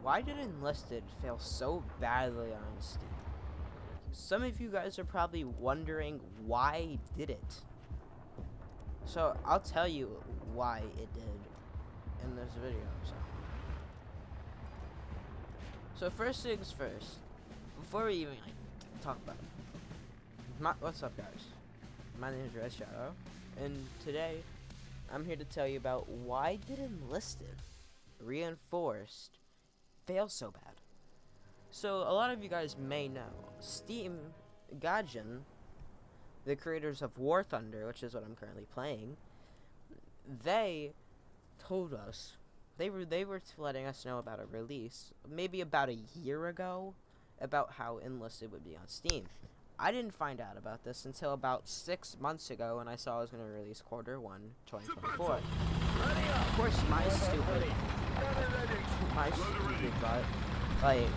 Why did Enlisted fail so badly on Steam? Some of you guys are probably wondering why did it. So I'll tell you why it did in this video. So first things first, before we even talk about it, what's up guys? My name is Red Shadow, and today I'm here to tell you about why did Enlisted Reinforced fail so bad. So a lot of you guys may know Steam Gaijin, the creators of War Thunder, which is what I'm currently playing, they told us they were letting us know about a release maybe about a year ago about how Enlisted would be on Steam. I didn't find out about this until about 6 months ago when I saw it was going to release Q1 2024. Of course, my stupid butt, like,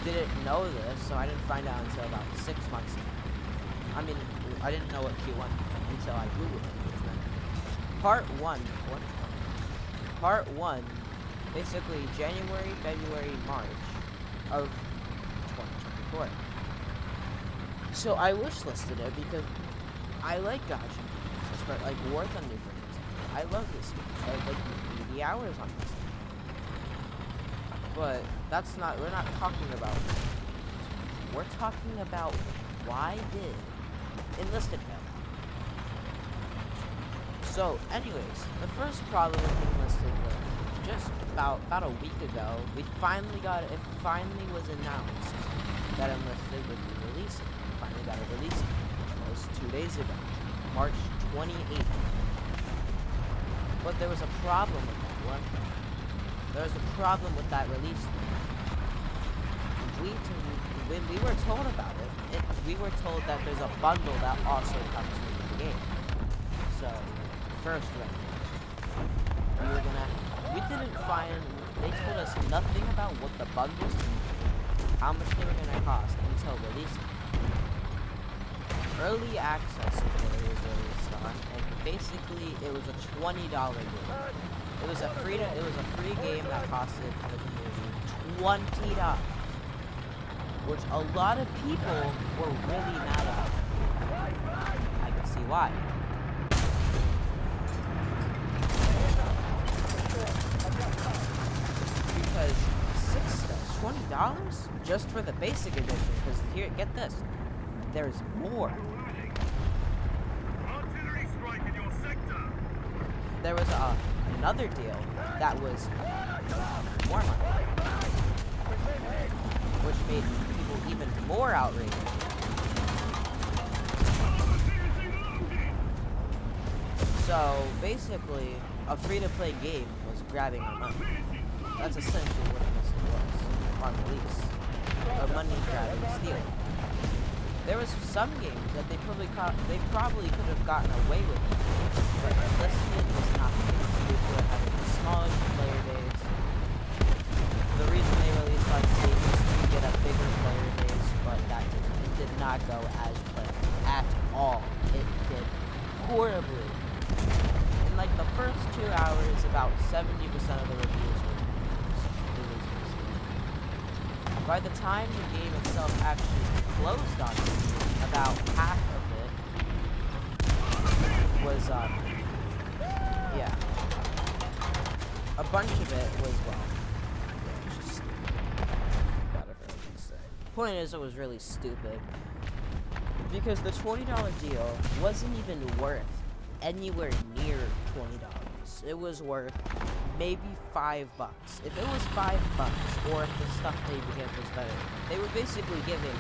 didn't know this, so I didn't find out until about 6 months ago. I mean, I didn't know what Q1 until I googled it. Part 1, basically January, February, March of 2024. So I wishlisted it because I like Gaijin games, but like War Thunder for example. I love this game. I have like 80 hours on this game. But we're not talking about this. We're talking about why did Enlisted fail. So anyways, the first problem with Enlisted was just about a week ago, it finally was announced that Enlisted would be releasing. We finally got a release, which was 2 days ago, March 28th. But there was a problem with that one. There was a problem with that release. When we were told about it, we were told that there's a bundle that also comes with the game. So, first they told us nothing about what the bundles, how much they were gonna cost until releasing. Early access is what it was released on, and basically it was a $20 game. It was a free game that costed the community $20, which a lot of people were really mad about. I can see why. Because $20 just for the basic edition. Because here, get this, there's more. There was another deal that was more money, which made people even more outraged. So basically, a free-to-play game was grabbing our money. That's essentially what this was on release. A money grabbing steal. There was some games that they probably could have gotten away with it, but Enlisted was not the case. They were having a smaller player base. The reason they released on Steam was to get a bigger player base, but it did not go as planned at all. It did horribly. In like the first 2 hours, about 70% of the reviews were released. By the time the game itself actually closed on Steam, about half of it was, yeah. A bunch of it was, well, yeah, it's just stupid. Whatever I can say. Point is, it was really stupid. Because the $20 deal wasn't even worth anywhere near $20. It was worth maybe $5. If it was $5, or if the stuff they would give was better, they were basically giving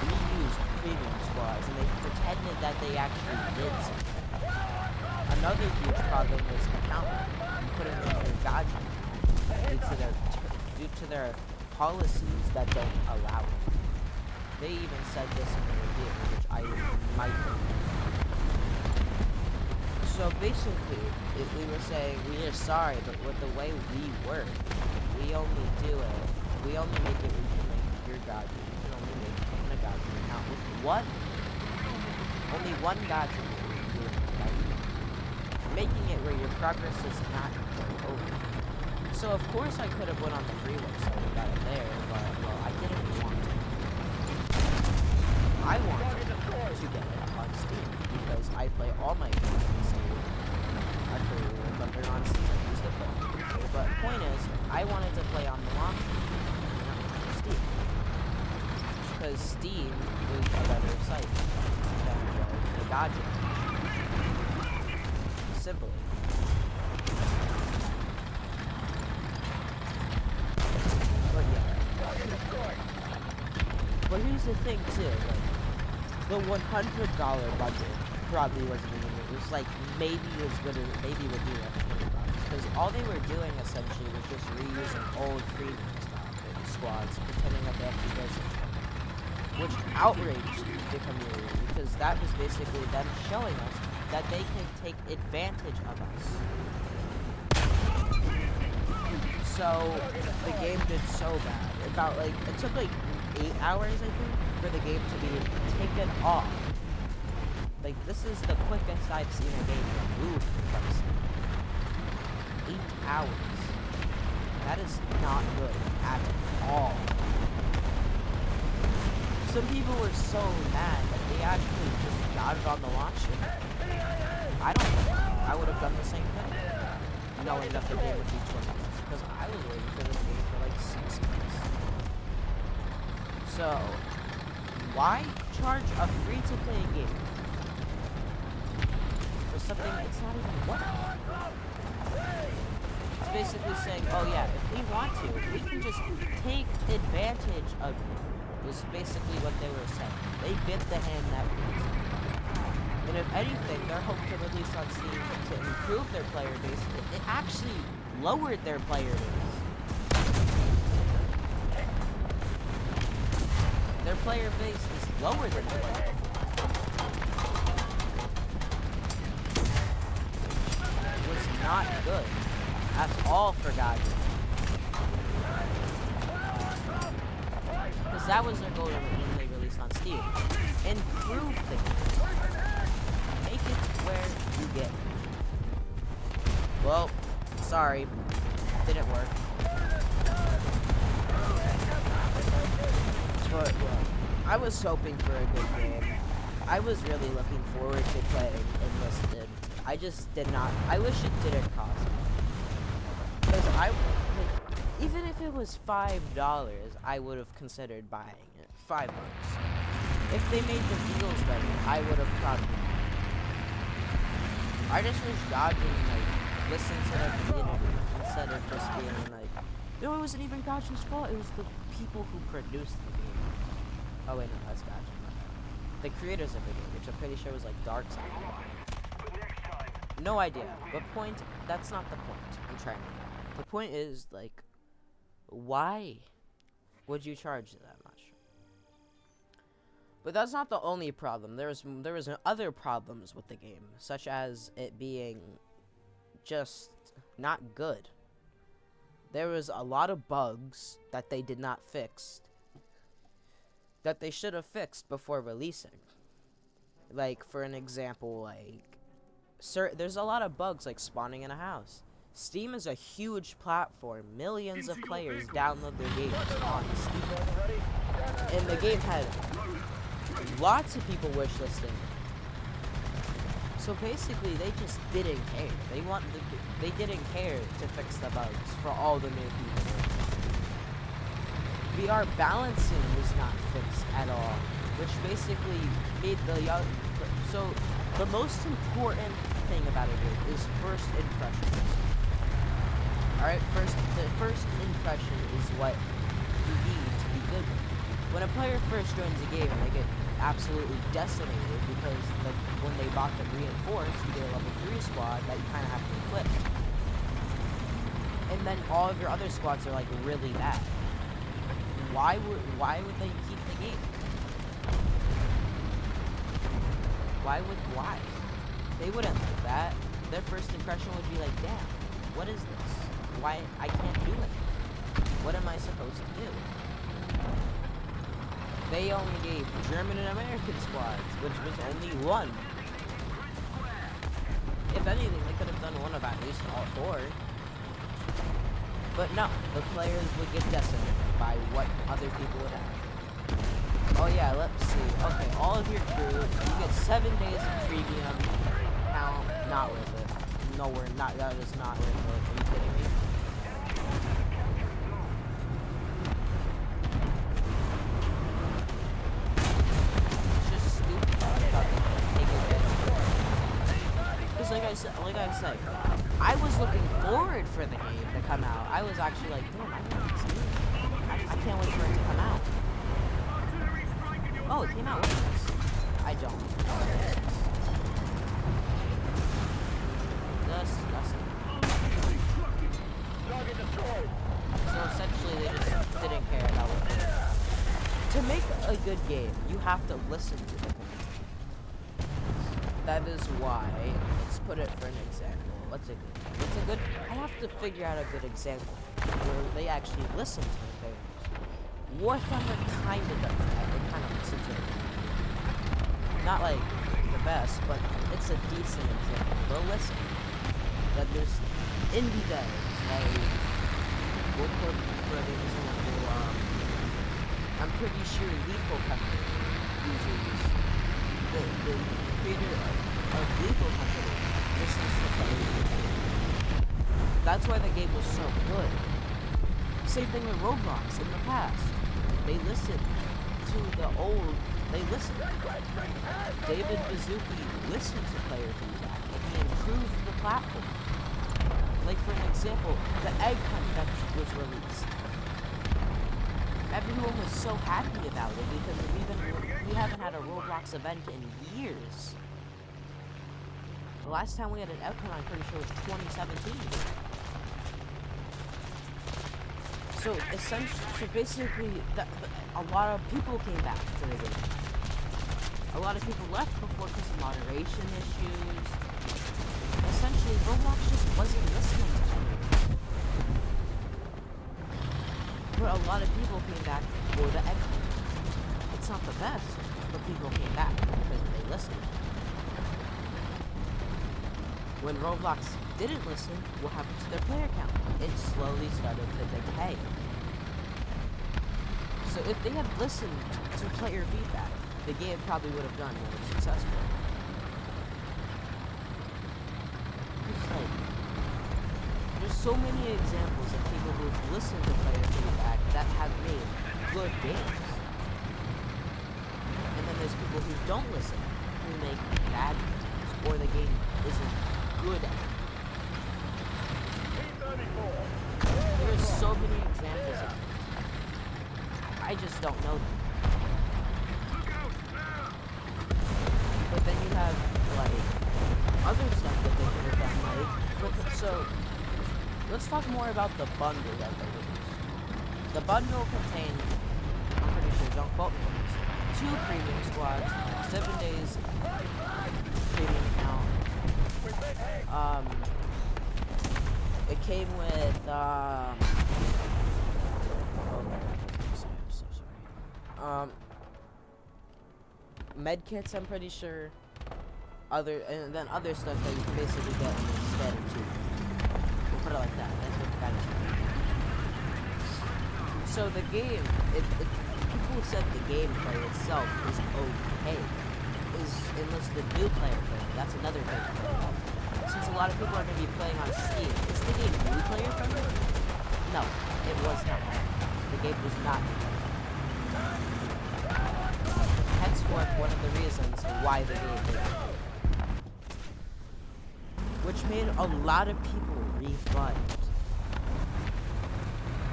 reused premium squads, and they pretended that they actually did something. Another huge problem was account limit. You couldn't make your Gaijin due to their policies that don't allow it. They even said this in the review, which I might believe. So basically, we were saying, we are sorry, but with the way we work, we only make it where you can make your Gaijin. You can only make a Gaijin account with only one Gaijin. Making it where your progress is not over. So of course I could have went on the free website and got it there, but well, I didn't want to. I wanted to get it on Steam because I play all my games on Steam. Actually, when they're on Steam, I use the phone. But point is, I wanted to play on the launch not Steam. Because Steam is a better site than the Gadget. Simply. But yeah. But here's the thing too, like, the $100 budget probably wasn't even, it was like, maybe would be like $20. Because all they were doing essentially was just reusing old premium squads, pretending that they actually did something. Which outraged the community, because that was basically them showing us that they can take advantage of us. So, the game did so bad. It took like 8 hours, I think, for the game to be taken off. Like, this is the quickest I've seen a game removed from Steam. 8 hours. That is not good at all. Some people were so mad that they actually just got it on the launch. I don't know. I would have done the same thing, knowing that the game would be 20 minutes, because I was waiting for this game for like 6 months. So, why charge a free-to-play game for something it's not even worth? It's basically saying, oh yeah, if we want to, we can just take advantage of you. Was basically what they were saying. They bit the hand that feeds them. And if anything, their hope to release on Steam to improve their player base, it actually lowered their player base. Their player base is lower than it was before. It was not good at all for Gadget. Because that was their goal when they released on Steam. Improve things. Make it where you get. Well, sorry. Didn't work. But, well, I was hoping for a good game. I was really looking forward to playing Enlisted. I just did not. I wish it didn't cost me. Because even if it was $5, I would have considered buying it. $5. If they made the deals better, I would have probably. I just wish God didn't listen to the community instead of just being like, no, it wasn't even Gajim's fault. It was the people who produced the game. Oh wait, no, that's Gajim. The creators of the game, which I'm pretty sure was like Dark Side. No idea. But that's not the point I'm trying to get. The point is, like, why would you charge that much? But that's not the only problem. There was other problems with the game, such as it being just not good. There was a lot of bugs that they did not fix, that they should have fixed before releasing. Like, for an example, there's a lot of bugs like spawning in a house. Steam is a huge platform. Millions of players download their games on Steam. And the game had lots of people wishlisting. So basically, they just didn't care. They didn't care to fix the bugs for all the new people. VR balancing was not fixed at all, which basically made so the most important thing about a game is first impressions. Alright, the first impression is what you need to be good with. When a player first joins a game, they get absolutely decimated because when they bought the reinforced, you get a level 3 squad that you kind of have to equip. And then all of your other squads are like really bad. Why would they keep the game? Why? They wouldn't like that. Their first impression would be like, damn, what is this? Why I can't do it? What am I supposed to do? They only gave German and American squads, which was only one. If anything, they could have done one of at least all 4. But no, the players would get decimated by what other people would have. Oh yeah, let's see. Okay, all of your crew, you get 7 days of premium count. Not worth it. No, we're not. That is not worth it. Are you kidding me? It's just stupid. I thought they could take advantage of it. Because like I said, I was looking forward for the game to come out. I was actually like, damn, I want this game. I can't wait for it to come out. Oh, it came out with this. I don't. Disgusting. So essentially, they just didn't care about what they did. To make a good game, you have to listen to the community. That is why. Let's put it for an example. What's a good? I have to figure out a good example where they actually listen to the players. War Thunder kind of does that. They kind of listen to it. Not like the best, but it's a decent example. They'll listen. But there's indie devs, like we'll put for an example. I'm pretty sure Lethal Company uses the creator of Lethal Company listens to players. That's why the game was so good. Same thing with Roblox in the past. They listened to the old. They listened. David Baszucki listened to player feedback, and he improved the platform. Like for an example, the Egg Hunt that was released. Everyone was so happy about it because we haven't had a Roblox event in years. The last time we had an Egg Hunt, I'm pretty sure, was 2017. So basically, a lot of people came back to the game. A lot of people left before because of moderation issues. Essentially, Roblox just wasn't listening to anyone. But a lot of people came back for the Egg Hunt. It's not the best, but people came back because they listened. When Roblox didn't listen, what happened to their player count? It slowly started to decay. So if they had listened to player feedback, the game probably would have done more successful. Like, there's so many examples of people who've listened to player feedback that have made good games. And then there's people who don't listen, who make bad games, or the game isn't good at it. There's so many examples of it. I just don't know them. But then you have, like, other stuff that they could have done, like, so, let's talk more about the bundle that they released. The bundle contained, I'm pretty sure, don't quote me on this, 2 premium squads, 7 days premium count. It came with, I'm so sorry. Med kits, I'm pretty sure. And then other stuff that you can basically get instead of 2. We'll put it like that. That's what that is. So the game, people said the gameplay itself is okay. Unless the new player friendly. That's another thing. Since a lot of people are going to be playing on Steam, is the game new player friendly? No, it was not. The game was not new player friendly. Henceforth, one of the reasons why the game didn't. Which made a lot of people refund.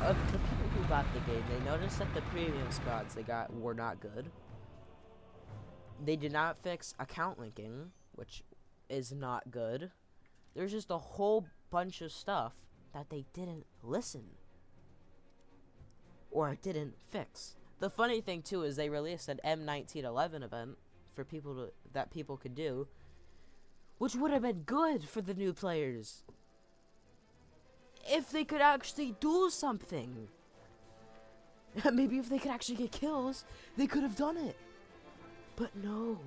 Of the people who bought the game, they noticed that the premium squads they got were not good. They did not fix account linking, which is not good. There's just a whole bunch of stuff that they didn't listen or didn't fix. The funny thing too is they released an M1911 event for people that people could do, which would have been good for the new players if they could actually do something. Maybe if they could actually get kills, they could have done it. But no.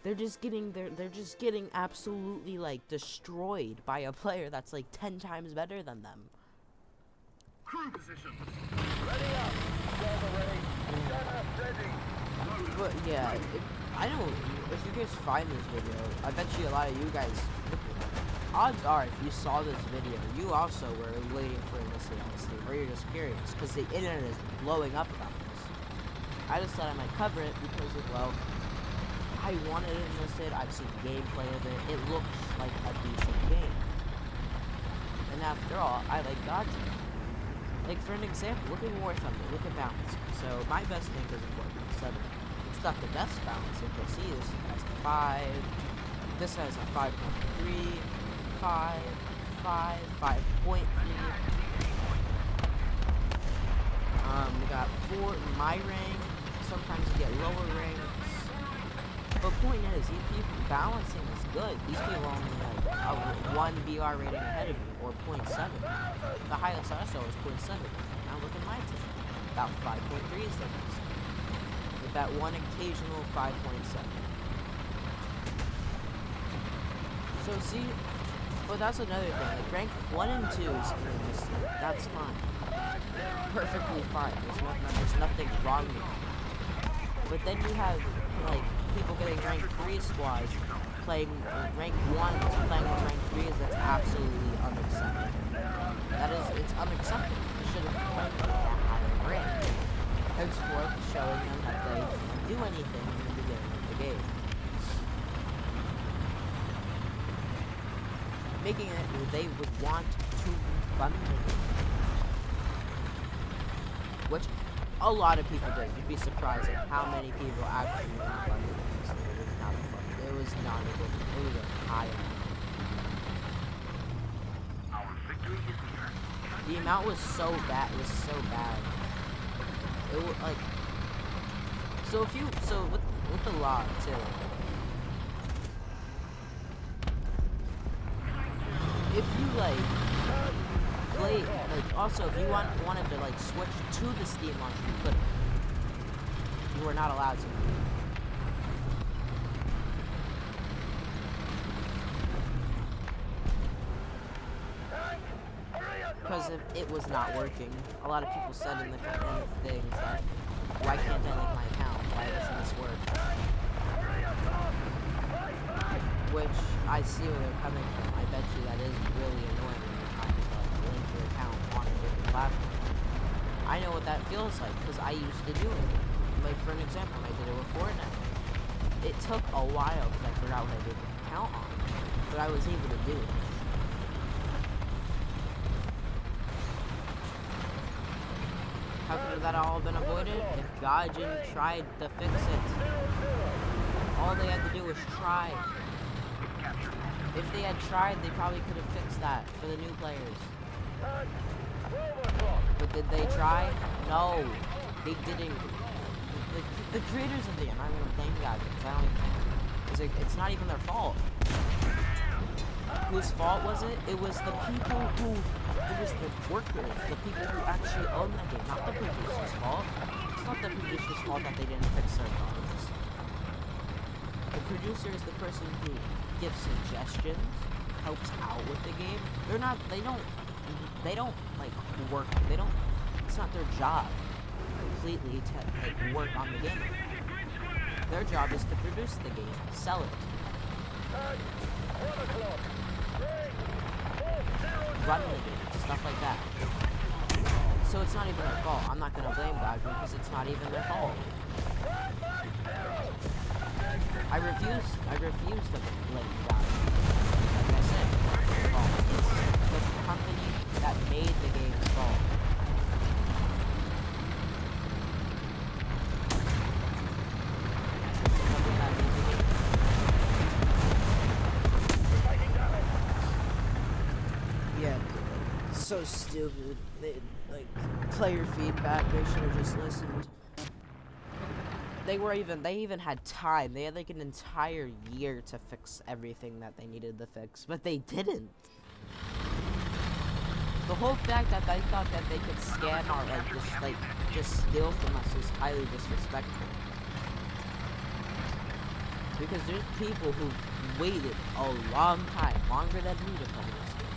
They're just getting absolutely like destroyed by a player that's like 10 times better than them. Crew position. Ready up. Server ready. Gunner ready. But yeah, if you guys find this video, I bet you a lot of you guys, odds are if you saw this video, you also were waiting for enlisted on Steam, or you're just curious, because the internet is blowing up about this. I just thought I might cover it because well, I wanted it enlisted, I've seen gameplay of it, it looks like a decent game. And after all, I like Gotcha. Like for an example, look at War Thunder, look at balance. So my best tank is a 4.7. It's got the best balance. If you'll see, this has a 5. This has a 5.3, 5, 5.3. We got 4 in my rank. Sometimes you get lower ranks. But point is, balancing is good. These people are only like a 1 BR rating ahead of me, or 0.7. The highest I saw was 0.7. Now look at my team. About 5.3 is the best. With that one occasional 5.7. So see, but that's another thing. Like rank 1 and 2 is that's fine. Perfectly fine. There's nothing wrong with it. But then you have like people getting rank 3 squads playing rank 1 playing with rank 3s. That's absolutely unacceptable. It's unacceptable. You should have played with that higher rank. Henceforth showing them that they can't do anything in the beginning of the game. Making it where they would want to refund the game. Which a lot of people did. You'd be surprised at how many people actually refunded it. So it was not fun. It was not a good. It was a high amount. Our victory is near. The amount was so bad. It was so bad. It was like. So with the lot too. If you like play like also if you wanted to like switch to the Steam launcher, you couldn't. You were not allowed to. Because it was not working. A lot of people said in the things that why can't I link my account? Why doesn't this work? Which I see where they're coming from. I bet you that is really annoying when you're trying to link your account on a different platform. I know what that feels like because I used to do it. Like for an example, when I did it with Fortnite. It took a while because I forgot what I did the account on, but I was able to do it. How could that all been avoided? If Gaijin tried to fix it. All they had to do was try. If they had tried, they probably could have fixed that for the new players. But did they try? No, they didn't. The creators of the game, I'm not gonna blame Gaijin because I don't even, it's not even their fault. Whose fault was it? It was the people who, it was the workers, the people who actually own the game, not the producer's fault. It's not the producer's fault that they didn't fix their problems. The producer is the person who gives suggestions, helps out with the game. They don't like work, it's not their job completely to like work on the game. Their job is to produce the game, sell it. Run the game, stuff like that. So it's not even their fault. I'm not gonna blame Gaijin because it's not even their fault. I refuse to blame Gaijin. Like I said, it's not their fault. It's the company that made the game's fault. Yeah, so stupid. They like player feedback. They should have just listened. They even had time. They had like an entire year to fix everything that they needed to fix, but they didn't. The whole fact that they thought that they could scam or just steal from us is highly disrespectful. Because there's people who waited a long time, longer than me to play this game.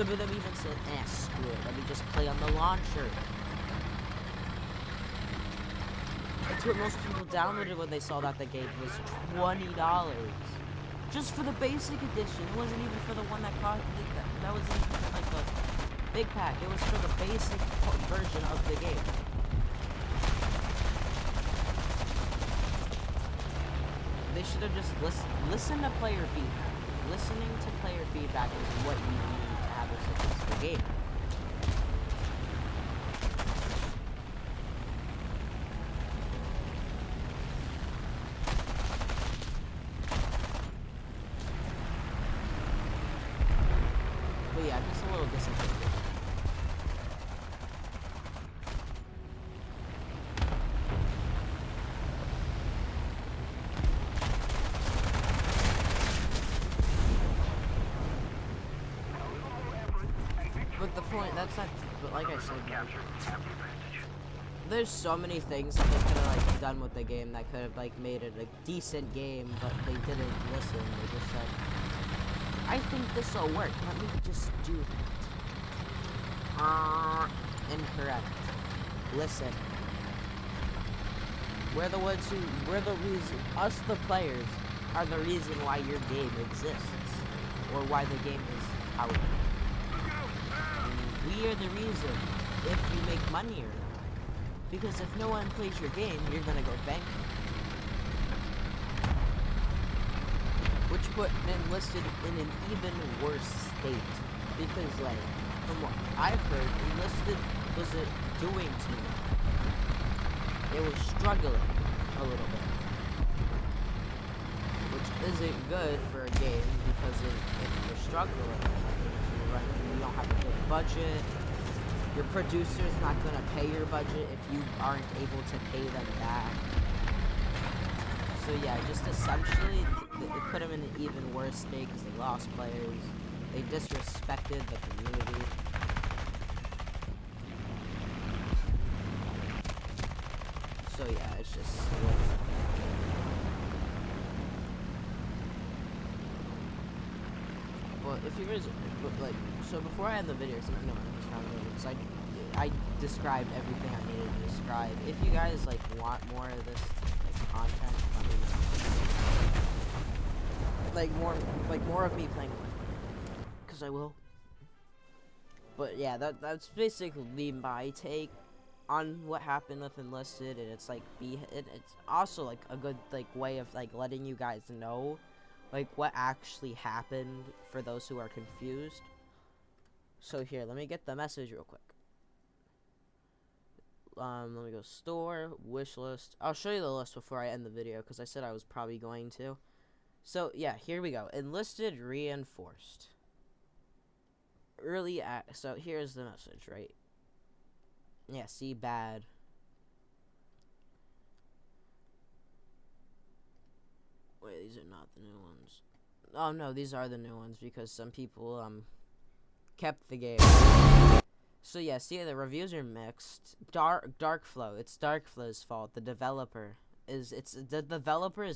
Some of them even said, screw it, let me just play on the launcher. That's what most people downloaded when they saw that the game was $20. Just for the basic edition. It wasn't even for the one that cost, that wasn't even like the big pack. It was for the basic version of the game. They should have just listened to player feedback. Listening to player feedback is what you need to have a successful game. But yeah, just a little disappointed. But the point, that's not, but like I said, there's so many things that they could have like done with the game that could have like made it a decent game, but they didn't listen. They just said, I think this will work, let me just do that. Incorrect. Listen. We're the reason, us the players, are the reason why your game exists. Or why the game is out. We are the reason if you make money or not. Because if no one plays your game, you're gonna go bankrupt. Which put Enlisted in an even worse state. Because, like, from what I've heard, Enlisted wasn't doing too much. It was struggling a little bit. Which isn't good for a game, because if you're struggling, you don't have a good budget. Your producer's not going to pay your budget if you aren't able to pay them back. So yeah, just essentially, it put them in an even worse state because they lost players. They disrespected the community. So yeah, it's just... Well, if you guys, like, so before I end the video, something no, because I described everything I needed to describe. If you guys like want more of this like content, let me know. Like more of me playing, because I will. But yeah, that's basically my take on what happened with Enlisted, and it's like it's also like a good like way of like letting you guys know like what actually happened for those who are confused. So here, let me get the message real quick. Let me go store, wish list. I'll show you the list before I end the video because I said I was probably going to. So yeah, here we go. Enlisted reinforced. So here's the message, right? Yeah, see bad. Wait, these are not the new ones. Oh no, these are the new ones because some people kept the game. So yeah, see the reviews are mixed. Darkflow, it's Darkflow's fault. The developer is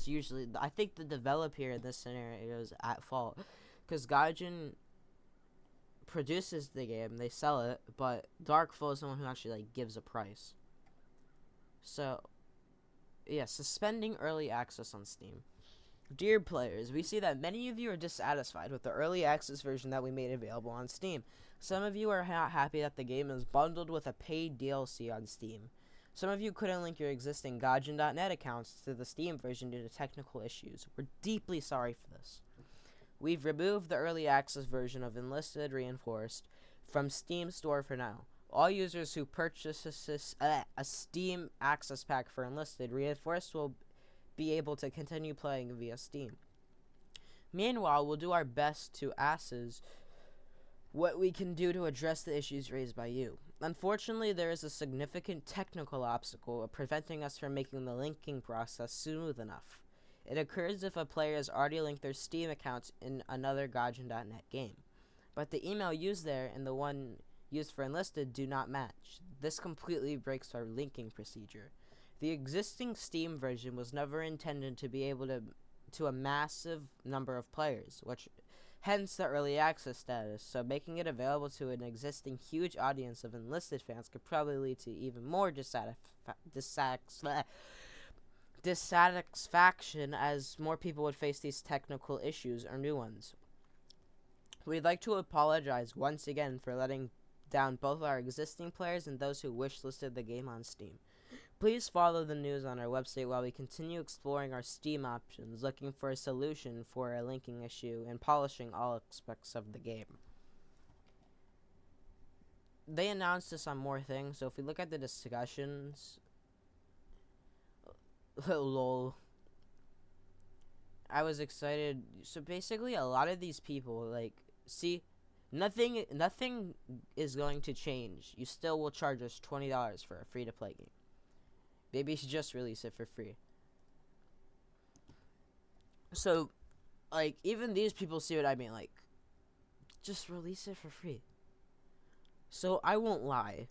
usually, I think the developer in this scenario is at fault because Gaijin produces the game, they sell it, but Darkflow is someone who actually like gives a price. So yeah, suspending early access on Steam. Dear players, we see that many of you are dissatisfied with the early access version that we made available on Steam. Some of you are not happy that the game is bundled with a paid DLC on Steam. Some of you couldn't link your existing Gaijin.net accounts to the Steam version due to technical issues. We're deeply sorry for this. We've removed the early access version of Enlisted Reinforced from Steam Store for now. All users who purchase a Steam access pack for Enlisted Reinforced will be able to continue playing via Steam. Meanwhile, we'll do our best to assess what we can do to address the issues raised by you. Unfortunately, there is a significant technical obstacle preventing us from making the linking process smooth enough. It occurs if a player has already linked their Steam accounts in another Gaijin.net game, but the email used there and the one used for Enlisted do not match. This completely breaks our linking procedure. The existing Steam version was never intended to be able to a massive number of players, which hence the early access status. So making it available to an existing huge audience of enlisted fans could probably lead to even more dissatisfaction, as more people would face these technical issues or new ones. We'd like to apologize once again for letting down both our existing players and those who wishlisted the game on Steam. Please follow the news on our website while we continue exploring our Steam options, looking for a solution for a linking issue, and polishing all aspects of the game. They announced this on more things, so if we look at the discussions... lol. I was excited. So basically, a lot of these people, like, see, nothing is going to change. You still will charge us $20 for a free-to-play game. Maybe you should just release it for free. So, like, even these people see what I mean. Like, just release it for free. So, I won't lie.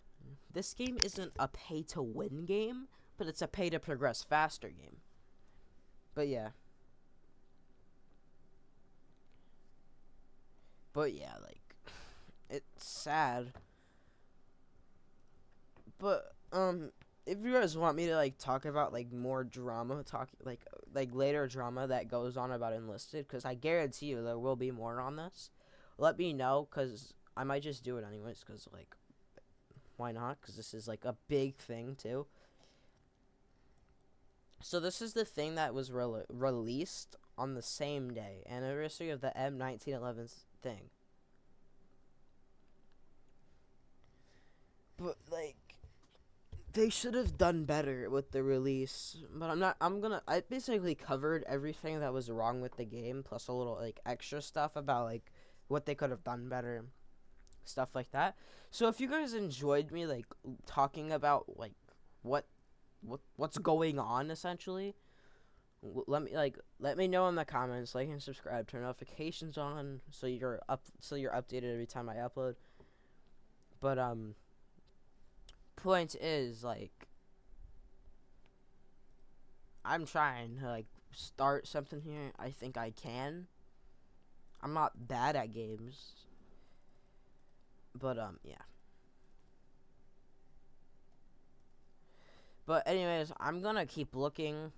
This game isn't a pay-to-win game, but it's a pay-to-progress faster game. But, yeah. Like, it's sad. But, if you guys want me to, like, talk about, like, more drama, like later drama that goes on about Enlisted, because I guarantee you there will be more on this, let me know, because I might just do it anyways, because, like, why not? Because this is, like, a big thing, too. So this is the thing that was released on the same day, anniversary of the M1911 thing. But, like, they should have done better with the release, but I basically covered everything that was wrong with the game, plus a little, like, extra stuff about, like, what they could have done better, stuff like that. So if you guys enjoyed me, like, talking about, like, what's going on, essentially, let me know in the comments, like and subscribe, turn notifications on, so you're updated every time I upload. But, point is, like, I'm trying to, like, start something here. I think I can. I'm not bad at games. But, yeah. But anyways, I'm gonna keep looking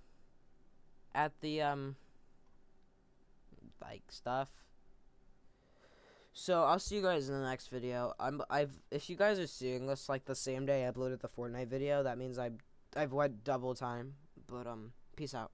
at the, like, stuff. So I'll see you guys in the next video. If you guys are seeing this, like, the same day I uploaded the Fortnite video, that means I've went double time. But, peace out.